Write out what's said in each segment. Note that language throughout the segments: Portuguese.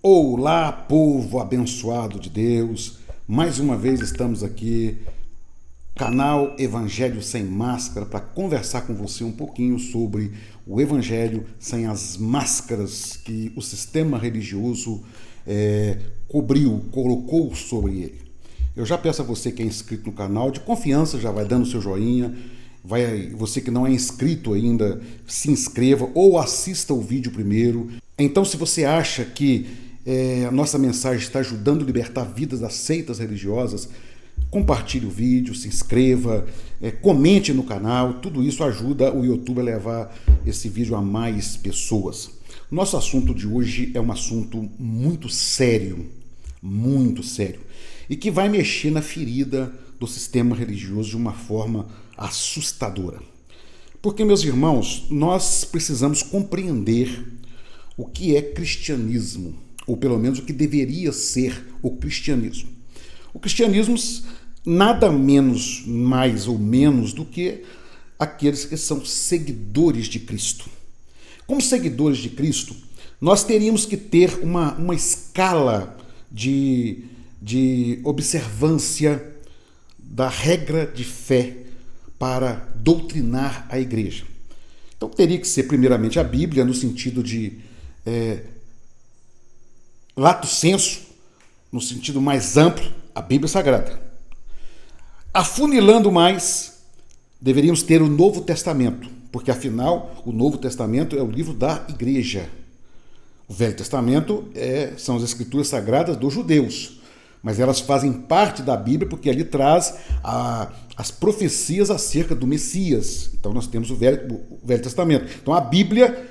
Olá, povo abençoado de Deus. Mais uma vez estamos aqui, canal Evangelho Sem Máscara, para conversar com você um pouquinho sobre o Evangelho sem as máscaras que o sistema religioso colocou sobre ele. Eu já peço a você que é inscrito no canal, de confiança, já vai dando seu joinha. Você que não é inscrito ainda, se inscreva ou assista o vídeo primeiro. Então, se você acha que a nossa mensagem está ajudando a libertar vidas das seitas religiosas, compartilhe o vídeo, se inscreva, comente no canal. Tudo isso ajuda o YouTube a levar esse vídeo a mais pessoas. Nosso assunto de hoje é um assunto muito sério, e que vai mexer na ferida do sistema religioso de uma forma assustadora. Porque, meus irmãos, nós precisamos compreender o que é cristianismo, ou pelo menos o que deveria ser o cristianismo. O cristianismo nada menos, mais ou menos, do que aqueles que são seguidores de Cristo. Como seguidores de Cristo, nós teríamos que ter uma escala de observância da regra de fé para doutrinar a igreja. Então teria que ser primeiramente a Bíblia, no sentido de lato sensu, no sentido mais amplo, a Bíblia Sagrada. Afunilando mais, deveríamos ter o Novo Testamento, porque afinal o Novo Testamento é o livro da igreja. O Velho Testamento são as escrituras sagradas dos judeus, mas elas fazem parte da Bíblia porque ali traz as profecias acerca do Messias. Então nós temos o Velho Testamento. Então a Bíblia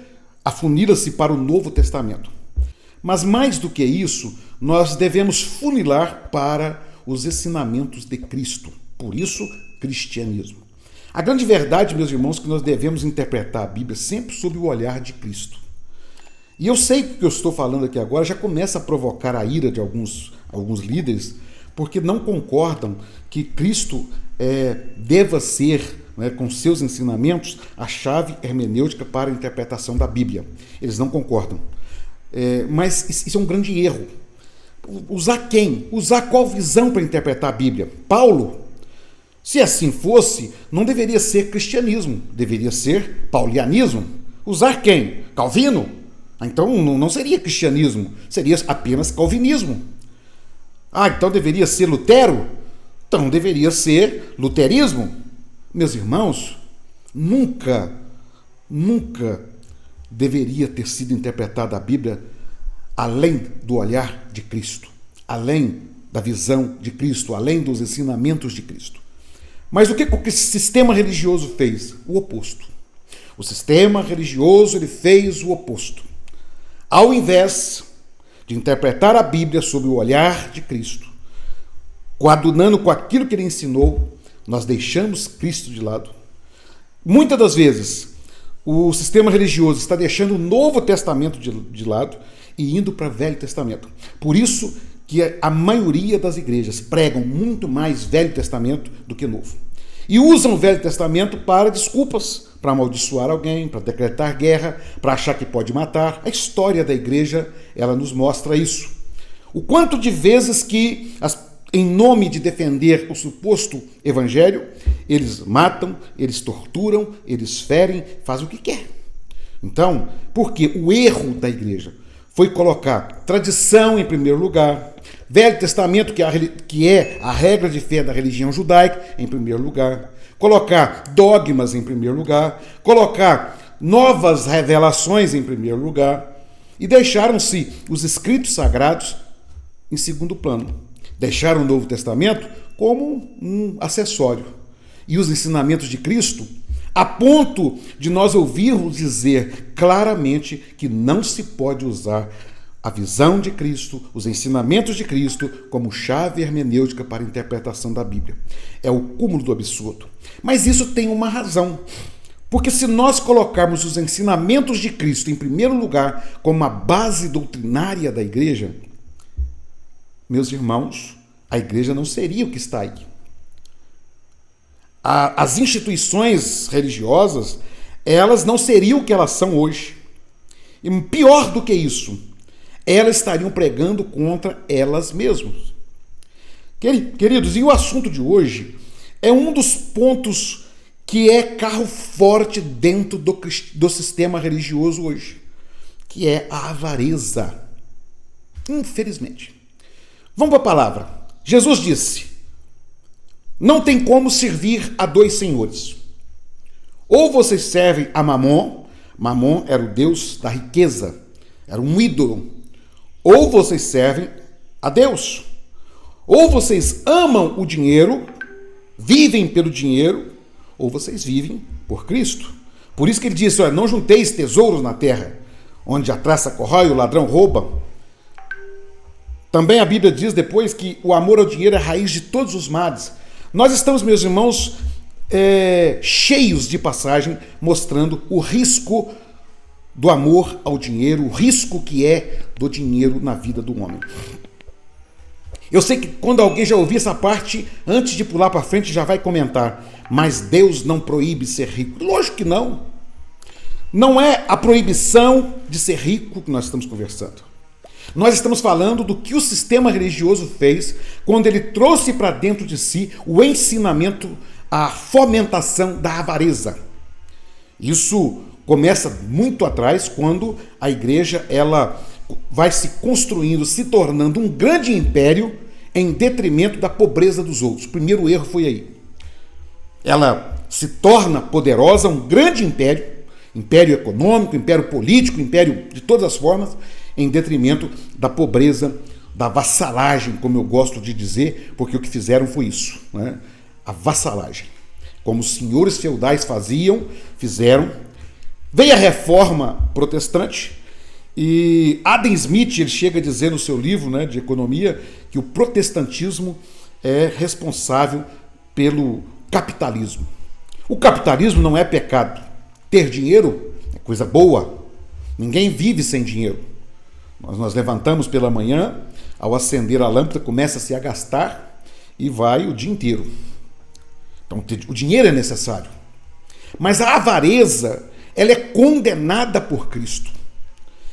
afunila-se para o Novo Testamento. Mas mais do que isso, nós devemos funilar para os ensinamentos de Cristo. Por isso, cristianismo. A grande verdade, meus irmãos, é que nós devemos interpretar a Bíblia sempre sob o olhar de Cristo. E eu sei que o que eu estou falando aqui agora já começa a provocar a ira de alguns líderes, porque não concordam que Cristo deva ser, com seus ensinamentos, a chave hermenêutica para a interpretação da Bíblia. Eles não concordam. Mas isso é um grande erro. Usar quem? Usar qual visão para interpretar a Bíblia? Paulo? Se assim fosse, não deveria ser cristianismo, deveria ser paulianismo. Usar quem? Calvino? Então não seria cristianismo, seria apenas calvinismo. Então deveria ser Lutero? Então deveria ser luterismo. Meus irmãos, nunca deveria ter sido interpretada a Bíblia além do olhar de Cristo, além da visão de Cristo, além dos ensinamentos de Cristo. Mas o que o sistema religioso fez? O oposto. O sistema religioso ele fez o oposto. Ao invés de interpretar a Bíblia sob o olhar de Cristo, coadunando com aquilo que ele ensinou, nós deixamos Cristo de lado. Muitas das vezes, o sistema religioso está deixando o Novo Testamento de lado e indo para o Velho Testamento. Por isso que a maioria das igrejas pregam muito mais Velho Testamento do que Novo. E usam o Velho Testamento para desculpas, para amaldiçoar alguém, para decretar guerra, para achar que pode matar. A história da igreja, ela nos mostra isso. O quanto de vezes que, em nome de defender o suposto evangelho, eles matam, eles torturam, eles ferem, fazem o que quer. Então, porque o erro da igreja foi colocar tradição em primeiro lugar, Velho Testamento, que é a regra de fé da religião judaica, em primeiro lugar, colocar dogmas em primeiro lugar, colocar novas revelações em primeiro lugar, e deixaram-se os escritos sagrados em segundo plano. Deixaram o Novo Testamento como um acessório. E os ensinamentos de Cristo, a ponto de nós ouvirmos dizer claramente que não se pode usar a visão de Cristo, os ensinamentos de Cristo, como chave hermenêutica para a interpretação da Bíblia. É o cúmulo do absurdo. Mas isso tem uma razão. Porque se nós colocarmos os ensinamentos de Cristo em primeiro lugar como a base doutrinária da igreja, meus irmãos, a igreja não seria o que está aí. As instituições religiosas, elas não seriam o que elas são hoje. E pior do que isso, elas estariam pregando contra elas mesmas. Queridos, e o assunto de hoje é um dos pontos que é carro forte dentro do sistema religioso hoje, que é a avareza. Infelizmente. Vamos para a palavra. Jesus disse: não tem como servir a dois senhores. Ou vocês servem a Mamon, Mamon era o deus da riqueza, era um ídolo. Ou vocês servem a Deus. Ou vocês amam o dinheiro, vivem pelo dinheiro, ou vocês vivem por Cristo. Por isso que ele disse: olha, não junteis tesouros na terra, onde a traça corrói e o ladrão rouba. Também a Bíblia diz depois que o amor ao dinheiro é a raiz de todos os males. Nós estamos, meus irmãos, cheios de passagem mostrando o risco do amor ao dinheiro, o risco que é do dinheiro na vida do homem. Eu sei que quando alguém já ouvir essa parte, antes de pular para frente já vai comentar: mas Deus não proíbe ser rico. Lógico que não. Não é a proibição de ser rico que nós estamos conversando. Nós estamos falando do que o sistema religioso fez quando ele trouxe para dentro de si o ensinamento, a fomentação da avareza. Isso começa muito atrás, quando a igreja ela vai se construindo, se tornando um grande império em detrimento da pobreza dos outros. O primeiro erro foi aí. Ela se torna poderosa, um grande império, império econômico, império político, império de todas as formas, em detrimento da pobreza, da vassalagem, como eu gosto de dizer, porque o que fizeram foi isso, né? A vassalagem. Como os senhores feudais fizeram. Veio a reforma protestante, e Adam Smith ele chega a dizer no seu livro, né, de economia, que o protestantismo é responsável pelo capitalismo. O capitalismo não é pecado. Ter dinheiro é coisa boa. Ninguém vive sem dinheiro. Nós levantamos pela manhã, ao acender a lâmpada, começa-se a gastar e vai o dia inteiro. Então o dinheiro é necessário. Mas a avareza, ela é condenada por Cristo.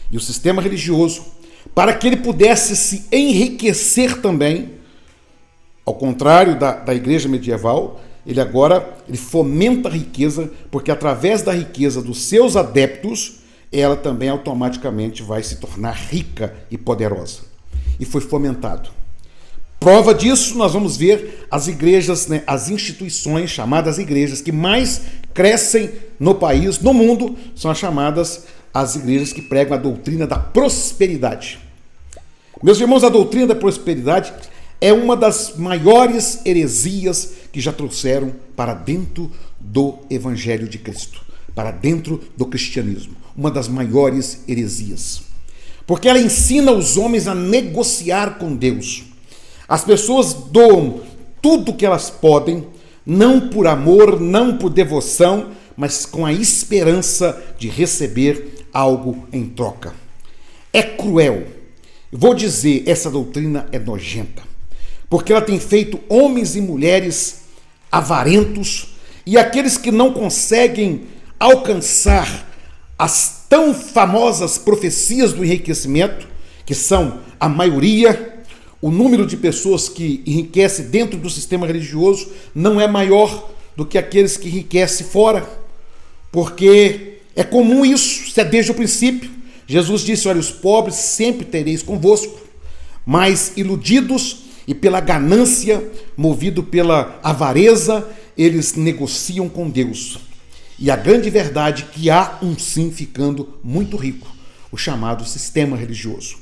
E o sistema religioso, para que ele pudesse se enriquecer também, ao contrário da igreja medieval, ele fomenta a riqueza, porque através da riqueza dos seus adeptos, ela também automaticamente vai se tornar rica e poderosa. E foi fomentado. Prova disso, nós vamos ver as igrejas, né, as instituições chamadas igrejas que mais crescem no país, no mundo, são as chamadas as igrejas que pregam a doutrina da prosperidade. Meus irmãos, a doutrina da prosperidade é uma das maiores heresias que já trouxeram para dentro do Evangelho de Cristo, para dentro do cristianismo. Uma das maiores heresias. Porque ela ensina os homens a negociar com Deus. As pessoas doam tudo que elas podem, não por amor, não por devoção, mas com a esperança de receber algo em troca. É cruel. Vou dizer, essa doutrina é nojenta, porque ela tem feito homens e mulheres avarentos e aqueles que não conseguem alcançar as tão famosas profecias do enriquecimento, que são a maioria. O número de pessoas que enriquece dentro do sistema religioso não é maior do que aqueles que enriquecem fora, porque é comum isso desde o princípio. Jesus disse: olha, os pobres sempre tereis convosco, mas iludidos e pela ganância, movido pela avareza, eles negociam com Deus. E a grande verdade é que há um sim ficando muito rico, o chamado sistema religioso.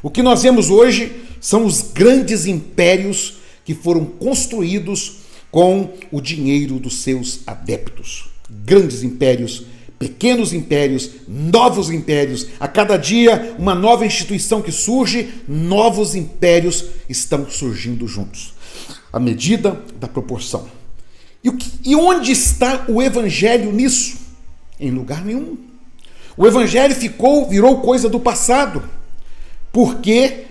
O que nós vemos hoje são os grandes impérios que foram construídos com o dinheiro dos seus adeptos. Grandes impérios, pequenos impérios, novos impérios. A cada dia, uma nova instituição que surge, novos impérios estão surgindo juntos. À medida da proporção. E onde está o evangelho nisso? Em lugar nenhum. O evangelho virou coisa do passado, porque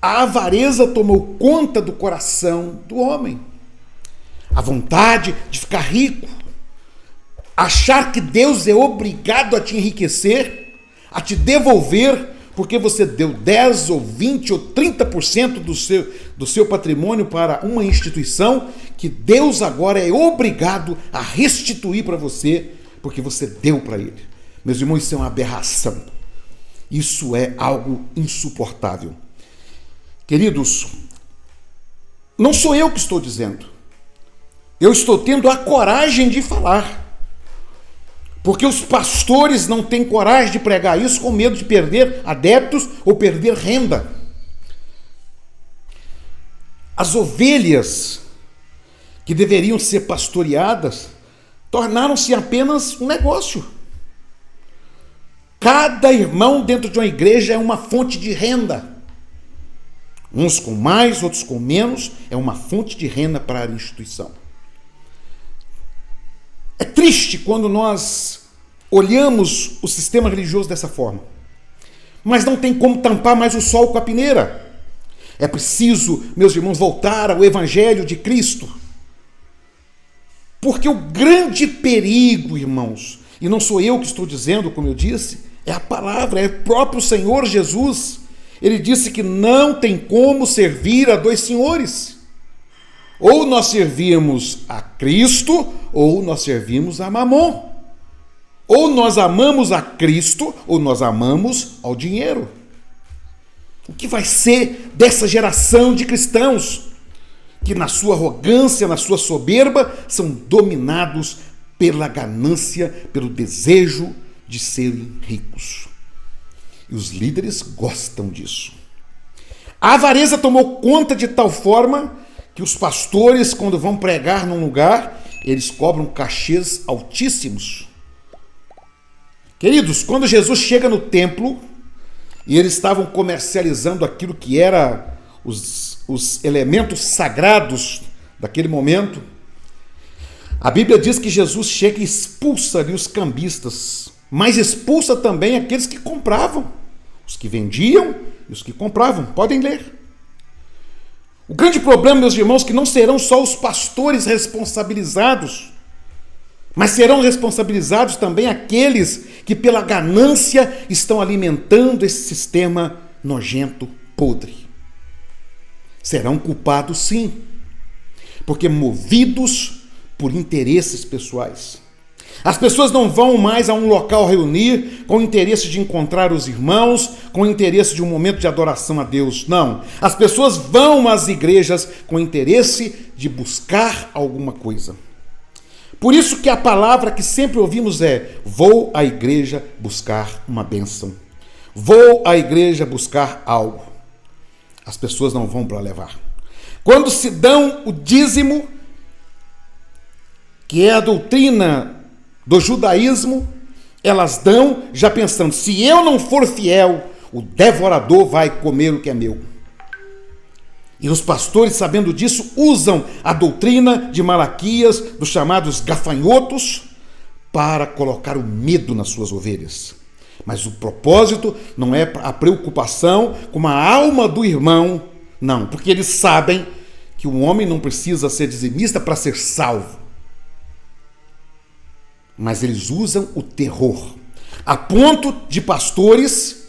a avareza tomou conta do coração do homem. A vontade de ficar rico, achar que Deus é obrigado a te enriquecer, a te devolver, porque você deu 10 ou 20 ou 30% do seu patrimônio para uma instituição, que Deus agora é obrigado a restituir para você, porque você deu para ele. Meus irmãos, isso é uma aberração. Isso é algo insuportável. Queridos, não sou eu que estou dizendo. Eu estou tendo a coragem de falar. Porque os pastores não têm coragem de pregar isso com medo de perder adeptos ou perder renda. As ovelhas que deveriam ser pastoreadas tornaram-se apenas um negócio. Cada irmão dentro de uma igreja é uma fonte de renda. Uns com mais, outros com menos, é uma fonte de renda para a instituição. É triste quando nós olhamos o sistema religioso dessa forma. Mas não tem como tampar mais o sol com a peneira. É preciso, meus irmãos, voltar ao Evangelho de Cristo. Porque o grande perigo, irmãos, e não sou eu que estou dizendo, como eu disse, é a palavra, é o próprio Senhor Jesus. Ele disse que não tem como servir a dois senhores. Ou nós servimos a Cristo, ou nós servimos a Mamon. Ou nós amamos a Cristo, ou nós amamos ao dinheiro. O que vai ser dessa geração de cristãos que na sua arrogância, na sua soberba, são dominados pela ganância, pelo desejo de serem ricos? E os líderes gostam disso. A avareza tomou conta de tal forma que os pastores, quando vão pregar num lugar, eles cobram cachês altíssimos. Queridos, quando Jesus chega no templo e eles estavam comercializando aquilo que era os elementos sagrados daquele momento, a Bíblia diz que Jesus chega e expulsa ali os cambistas, mas expulsa também aqueles que compravam, os que vendiam e os que compravam. Podem ler. O grande problema, meus irmãos, é que não serão só os pastores responsabilizados, mas serão responsabilizados também aqueles que pela ganância estão alimentando esse sistema nojento, podre. Serão culpados, sim, porque movidos por interesses pessoais. As pessoas não vão mais a um local reunir com o interesse de encontrar os irmãos, com o interesse de um momento de adoração a Deus. Não. As pessoas vão às igrejas com o interesse de buscar alguma coisa. Por isso que a palavra que sempre ouvimos é: vou à igreja buscar uma bênção. Vou à igreja buscar algo. As pessoas não vão para levar. Quando se dão o dízimo, que é a doutrina do judaísmo, elas dão já pensando: se eu não for fiel, o devorador vai comer o que é meu. E os pastores, sabendo disso, usam a doutrina de Malaquias, dos chamados gafanhotos, para colocar o medo nas suas ovelhas. Mas o propósito não é a preocupação com a alma do irmão, não, porque eles sabem que o homem não precisa ser dizimista para ser salvo. Mas eles usam o terror, a ponto de pastores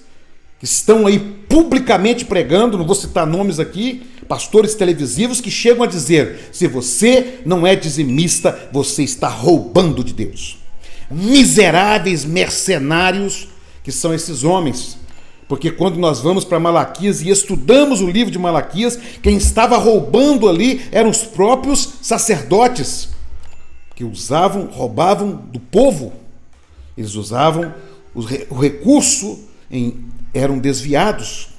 que estão aí publicamente pregando, não vou citar nomes aqui, pastores televisivos que chegam a dizer: se você não é dizimista, você está roubando de Deus. Miseráveis mercenários que são esses homens, porque quando nós vamos para Malaquias e estudamos o livro de Malaquias, quem estava roubando ali eram os próprios sacerdotes, que roubavam do povo. Eles usavam o recurso, eram desviados.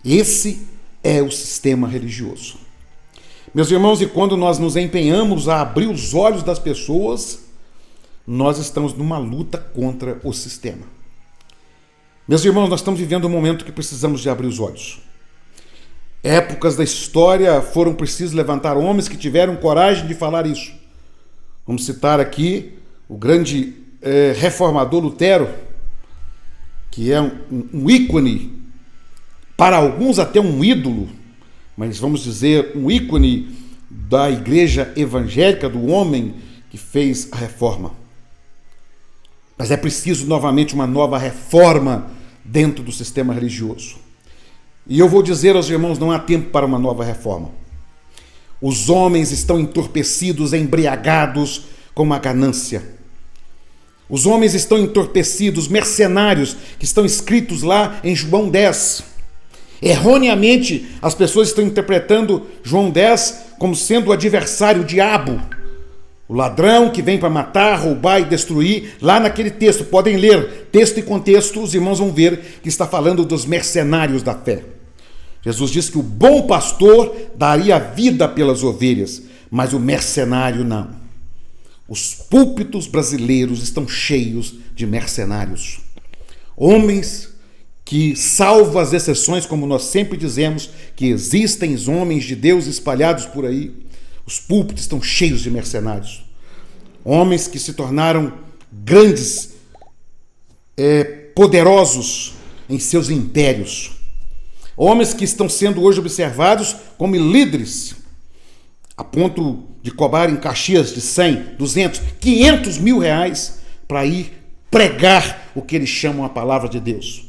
Esse é o sistema religioso. Meus irmãos, e quando nós nos empenhamos a abrir os olhos das pessoas, nós estamos numa luta contra o sistema. Meus irmãos, nós estamos vivendo um momento que precisamos de abrir os olhos. Épocas da história foram precisos levantar homens que tiveram coragem de falar isso. Vamos citar aqui o grande reformador Lutero, que é um ícone, para alguns até um ídolo, mas vamos dizer um ícone da igreja evangélica, do homem que fez a reforma. Mas é preciso novamente uma nova reforma dentro do sistema religioso. E eu vou dizer aos irmãos, não há tempo para uma nova reforma. Os homens estão entorpecidos, embriagados com a ganância. Os homens estão entorpecidos, mercenários, que estão escritos lá em João 10. Erroneamente, as pessoas estão interpretando João 10 como sendo o adversário, o diabo, o ladrão que vem para matar, roubar e destruir. Lá naquele texto, podem ler texto e contexto, os irmãos vão ver que está falando dos mercenários da fé. Jesus disse que o bom pastor daria a vida pelas ovelhas, mas o mercenário não. Os púlpitos brasileiros estão cheios de mercenários. Homens que, salvo as exceções, como nós sempre dizemos, que existem homens de Deus espalhados por aí, os púlpitos estão cheios de mercenários. Homens que se tornaram grandes, poderosos em seus impérios. Homens que estão sendo hoje observados como líderes, a ponto de cobrarem caxias de 100, 200, 500 mil reais para ir pregar o que eles chamam a palavra de Deus.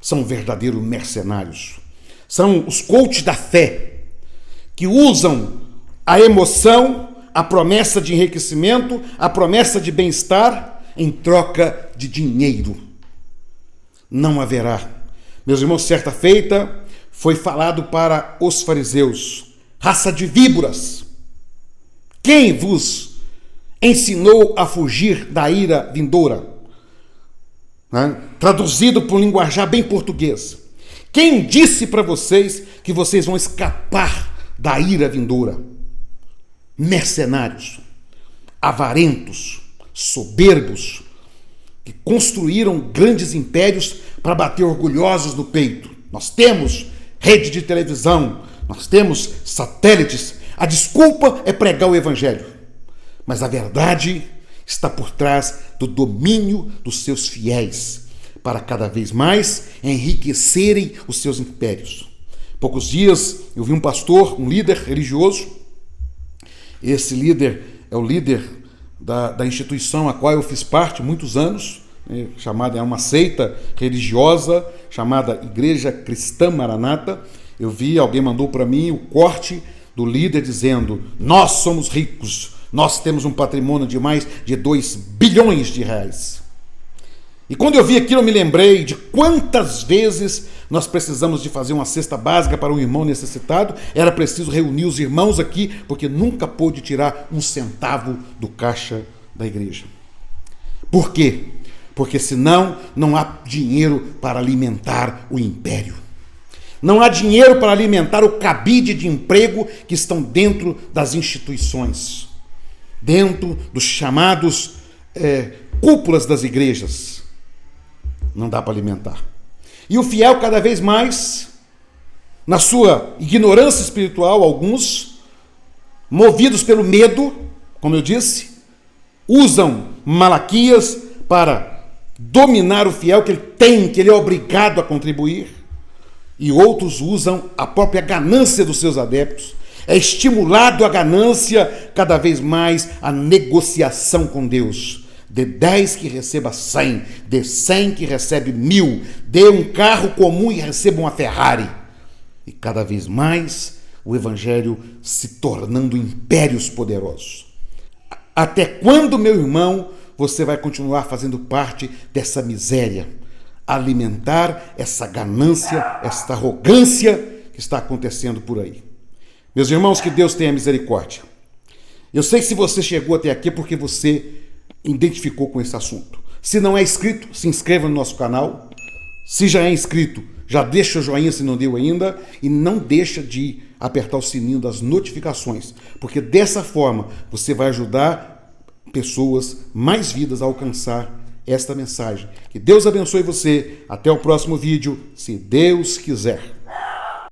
São verdadeiros mercenários. São os coaches da fé, que usam a emoção, a promessa de enriquecimento, a promessa de bem-estar em troca de dinheiro. Não haverá. Meus irmãos, certa feita foi falado para os fariseus: raça de víboras, quem vos ensinou a fugir da ira vindoura? Traduzido por um linguajar bem português. Quem disse para vocês que vocês vão escapar da ira vindoura? Mercenários, avarentos, soberbos, que construíram grandes impérios para bater orgulhosos no peito. Nós temos rede de televisão, nós temos satélites. A desculpa é pregar o evangelho, mas a verdade está por trás do domínio dos seus fiéis, para cada vez mais enriquecerem os seus impérios. Poucos dias eu vi um pastor, um líder religioso. Esse líder é o líder da instituição a qual eu fiz parte muitos anos, chamada, é uma seita religiosa chamada Igreja Cristã Maranata. Eu vi, alguém mandou para mim o corte do líder dizendo: nós somos ricos, nós temos um patrimônio de mais de 2 bilhões de reais. E quando eu vi aquilo, eu me lembrei de quantas vezes nós precisamos de fazer uma cesta básica para um irmão necessitado. Era preciso reunir os irmãos aqui, porque nunca pôde tirar um centavo do caixa da igreja. Por quê? Porque senão não há dinheiro para alimentar o império. Não há dinheiro para alimentar o cabide de emprego que estão dentro das instituições, dentro dos chamados cúpulas das igrejas. Não dá para alimentar. E o fiel, cada vez mais, na sua ignorância espiritual, alguns, movidos pelo medo, como eu disse, usam Malaquias para dominar o fiel, que ele é obrigado a contribuir. E outros usam a própria ganância dos seus adeptos. É estimulado a ganância, cada vez mais a negociação com Deus. De 10 que receba 100, de 100 que recebe 1000, dê um carro comum e receba uma Ferrari. E cada vez mais o evangelho se tornando impérios poderosos. Até quando, meu irmão, você vai continuar fazendo parte dessa miséria? Alimentar essa ganância, essa arrogância que está acontecendo por aí. Meus irmãos, que Deus tenha misericórdia. Eu sei que se você chegou até aqui é porque você identificou com esse assunto. Se não é inscrito, se inscreva no nosso canal. Se já é inscrito, já deixa o joinha se não deu ainda, e não deixa de apertar o sininho das notificações, porque dessa forma você vai ajudar pessoas, mais vidas a alcançar esta mensagem. Que Deus abençoe você. Até o próximo vídeo, se Deus quiser.